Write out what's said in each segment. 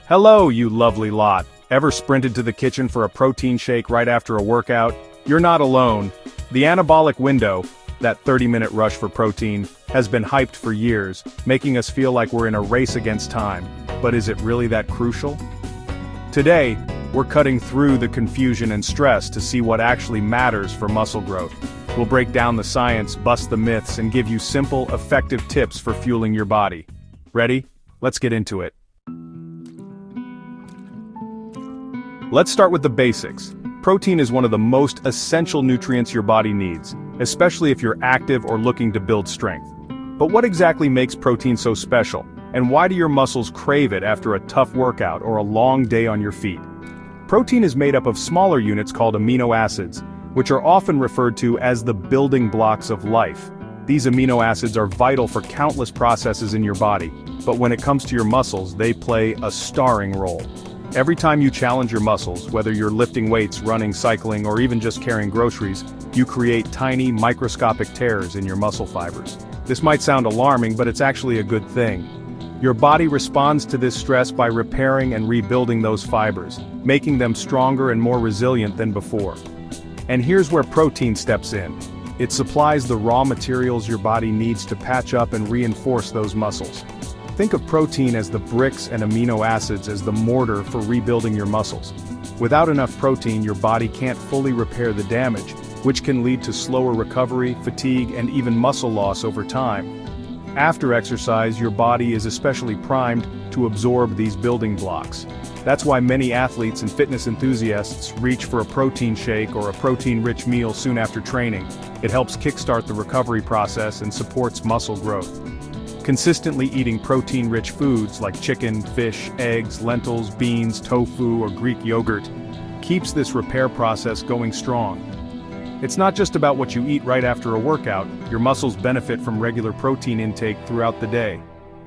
Hello, you lovely lot. Ever sprinted to the kitchen for a protein shake right after a workout? You're not alone. The anabolic window, that 30-minute rush for protein, has been hyped for years, making us feel like we're in a race against time. But is it really that crucial? Today, we're cutting through the confusion and stress to see what actually matters for muscle growth. We'll break down the science, bust the myths, and give you simple, effective tips for fueling your body. Ready? Let's get into it. Let's start with the basics. Protein is one of the most essential nutrients your body needs, especially if you're active or looking to build strength. But what exactly makes protein so special? And why do your muscles crave it after a tough workout or a long day on your feet? Protein is made up of smaller units called amino acids, which are often referred to as the building blocks of life. These amino acids are vital for countless processes in your body, but when it comes to your muscles, they play a starring role. Every time you challenge your muscles, whether you're lifting weights, running, cycling, or even just carrying groceries, you create tiny, microscopic tears in your muscle fibers. This might sound alarming, but it's actually a good thing. Your body responds to this stress by repairing and rebuilding those fibers, making them stronger and more resilient than before. And here's where protein steps in. It supplies the raw materials your body needs to patch up and reinforce those muscles. Think of protein as the bricks and amino acids as the mortar for rebuilding your muscles. Without enough protein, your body can't fully repair the damage, which can lead to slower recovery, fatigue, and even muscle loss over time. After exercise, your body is especially primed to absorb these building blocks. That's why many athletes and fitness enthusiasts reach for a protein shake or a protein-rich meal soon after training. It helps kickstart the recovery process and supports muscle growth. Consistently eating protein-rich foods like chicken, fish, eggs, lentils, beans, tofu, or Greek yogurt keeps this repair process going strong. It's not just about what you eat right after a workout, your muscles benefit from regular protein intake throughout the day.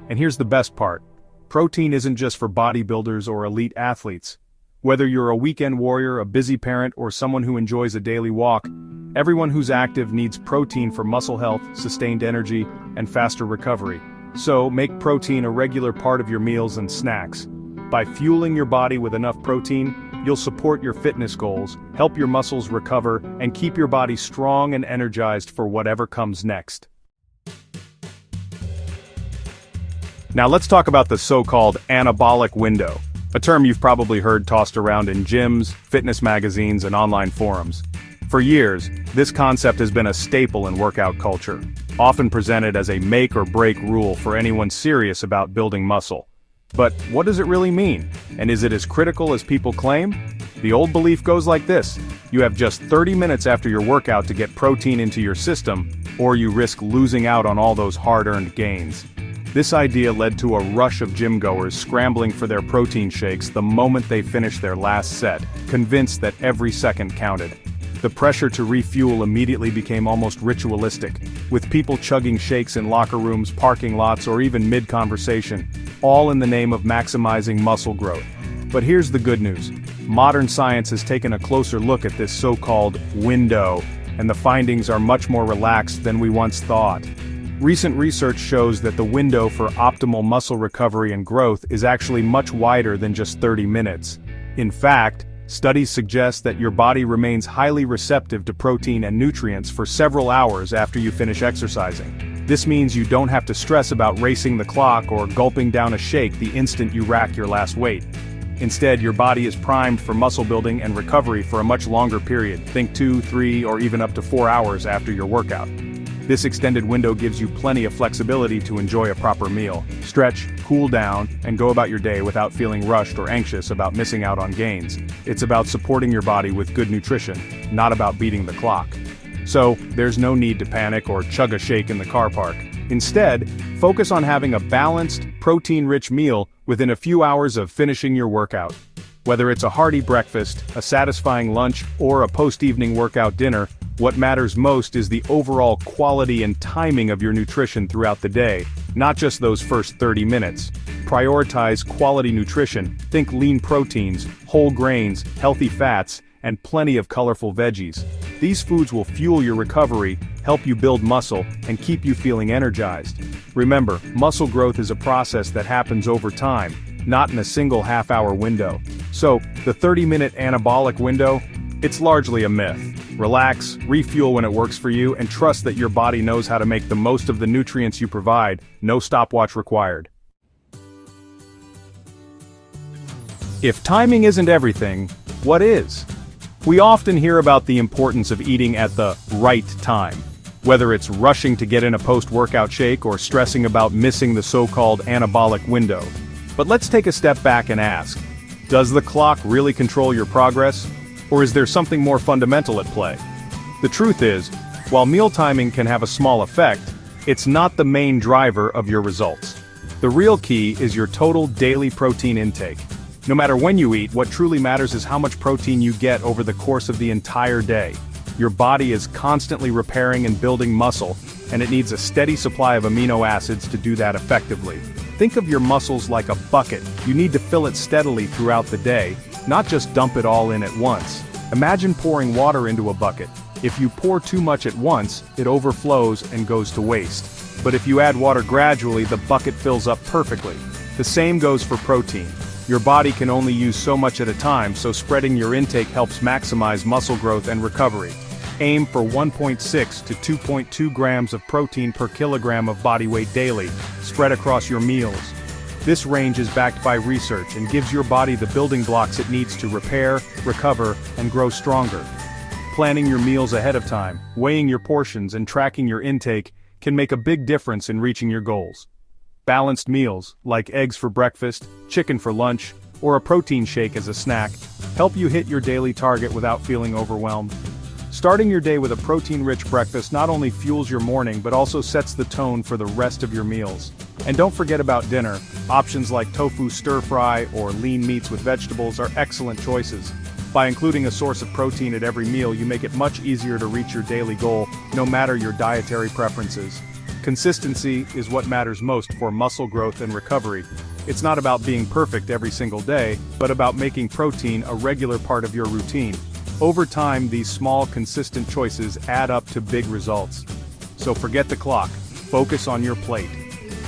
And here's the best part. Protein isn't just for bodybuilders or elite athletes. Whether you're a weekend warrior, a busy parent, or someone who enjoys a daily walk, everyone who's active needs protein for muscle health, sustained energy, and faster recovery. So, make protein a regular part of your meals and snacks. By fueling your body with enough protein, you'll support your fitness goals, help your muscles recover, and keep your body strong and energized for whatever comes next. Now let's talk about the so-called anabolic window, a term you've probably heard tossed around in gyms, fitness magazines, and online forums. For years, this concept has been a staple in workout culture, often presented as a make-or-break rule for anyone serious about building muscle. But what does it really mean? And is it as critical as people claim? The old belief goes like this: you have just 30 minutes after your workout to get protein into your system, or you risk losing out on all those hard-earned gains. This idea led to a rush of gym-goers scrambling for their protein shakes the moment they finished their last set, convinced that every second counted. The pressure to refuel immediately became almost ritualistic, with people chugging shakes in locker rooms, parking lots, or even mid-conversation, all in the name of maximizing muscle growth. But here's the good news. Modern science has taken a closer look at this so-called window, and the findings are much more relaxed than we once thought. Recent research shows that the window for optimal muscle recovery and growth is actually much wider than just 30 minutes. In fact, studies suggest that your body remains highly receptive to protein and nutrients for several hours after you finish exercising. This means you don't have to stress about racing the clock or gulping down a shake the instant you rack your last weight. Instead, your body is primed for muscle building and recovery for a much longer period, think 2, 3, or even up to 4 hours after your workout. This extended window gives you plenty of flexibility to enjoy a proper meal, stretch, cool down, and go about your day without feeling rushed or anxious about missing out on gains. It's about supporting your body with good nutrition, not about beating the clock. So, there's no need to panic or chug a shake in the car park. Instead, focus on having a balanced, protein-rich meal within a few hours of finishing your workout. Whether it's a hearty breakfast, a satisfying lunch, or a post-evening workout dinner, what matters most is the overall quality and timing of your nutrition throughout the day, not just those first 30 minutes. Prioritize quality nutrition, think lean proteins, whole grains, healthy fats, and plenty of colorful veggies. These foods will fuel your recovery, help you build muscle, and keep you feeling energized. Remember, muscle growth is a process that happens over time, not in a single half-hour window. So, the 30-minute anabolic window? It's largely a myth. Relax, refuel when it works for you, and trust that your body knows how to make the most of the nutrients you provide, no stopwatch required. If timing isn't everything, what is? We often hear about the importance of eating at the right time, whether it's rushing to get in a post-workout shake or stressing about missing the so-called anabolic window. But let's take a step back and ask, does the clock really control your progress? Or is there something more fundamental at play? The truth is, while meal timing can have a small effect, it's not the main driver of your results. The real key is your total daily protein intake. No matter when you eat, what truly matters is how much protein you get over the course of the entire day. Your body is constantly repairing and building muscle, and it needs a steady supply of amino acids to do that effectively. Think of your muscles like a bucket. You need to fill it steadily throughout the day, not just dump it all in at once. Imagine pouring water into a bucket. If you pour too much at once, it overflows and goes to waste. But if you add water gradually, the bucket fills up perfectly. The same goes for protein. Your body can only use so much at a time, so spreading your intake helps maximize muscle growth and recovery. Aim for 1.6 to 2.2 grams of protein per kilogram of body weight daily, spread across your meals. This range is backed by research and gives your body the building blocks it needs to repair, recover, and grow stronger. Planning your meals ahead of time, weighing your portions, and tracking your intake can make a big difference in reaching your goals. Balanced meals, like eggs for breakfast, chicken for lunch, or a protein shake as a snack, help you hit your daily target without feeling overwhelmed. Starting your day with a protein-rich breakfast not only fuels your morning but also sets the tone for the rest of your meals. And don't forget about dinner. Options like tofu stir-fry or lean meats with vegetables are excellent choices. By including a source of protein at every meal, you make it much easier to reach your daily goal, no matter your dietary preferences. Consistency is what matters most for muscle growth and recovery. It's not about being perfect every single day, but about making protein a regular part of your routine. Over time, these small, consistent choices add up to big results. So forget the clock. Focus on your plate.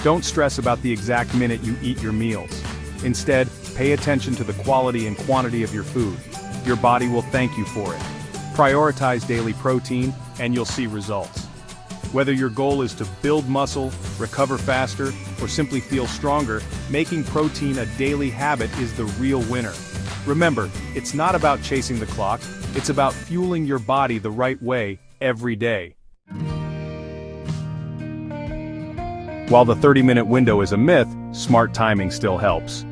Don't stress about the exact minute you eat your meals. Instead, pay attention to the quality and quantity of your food. Your body will thank you for it. Prioritize daily protein, and you'll see results. Whether your goal is to build muscle, recover faster, or simply feel stronger, making protein a daily habit is the real winner. Remember, it's not about chasing the clock, it's about fueling your body the right way, every day. While the 30-minute window is a myth, smart timing still helps.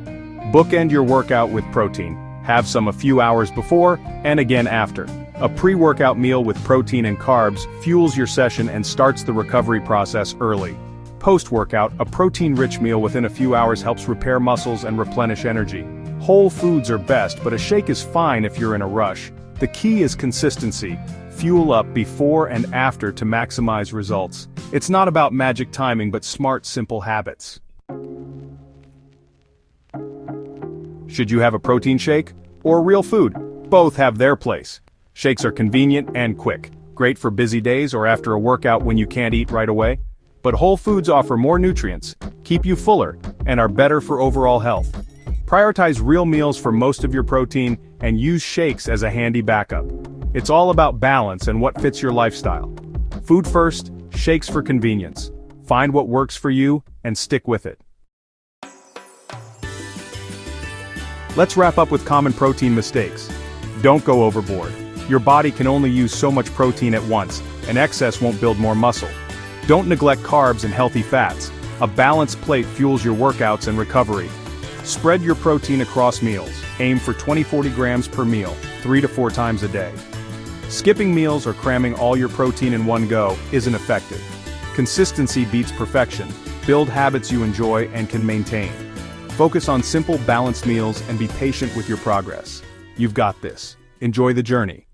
Bookend your workout with protein. Have some a few hours before, and again after. A pre-workout meal with protein and carbs fuels your session and starts the recovery process early. Post-workout, a protein-rich meal within a few hours helps repair muscles and replenish energy. Whole foods are best, but a shake is fine if you're in a rush. The key is consistency. Fuel up before and after to maximize results. It's not about magic timing but smart, simple habits. Should you have a protein shake or real food? Both have their place. Shakes are convenient and quick, great for busy days or after a workout when you can't eat right away. But whole foods offer more nutrients, keep you fuller, and are better for overall health. Prioritize real meals for most of your protein and use shakes as a handy backup. It's all about balance and what fits your lifestyle. Food first, shakes for convenience. Find what works for you and stick with it. Let's wrap up with common protein mistakes. Don't go overboard. Your body can only use so much protein at once, and excess won't build more muscle. Don't neglect carbs and healthy fats. A balanced plate fuels your workouts and recovery. Spread your protein across meals. Aim for 20-40 grams per meal, 3 to 4 times a day. Skipping meals or cramming all your protein in one go isn't effective. Consistency beats perfection. Build habits you enjoy and can maintain. Focus on simple, balanced meals and be patient with your progress. You've got this. Enjoy the journey.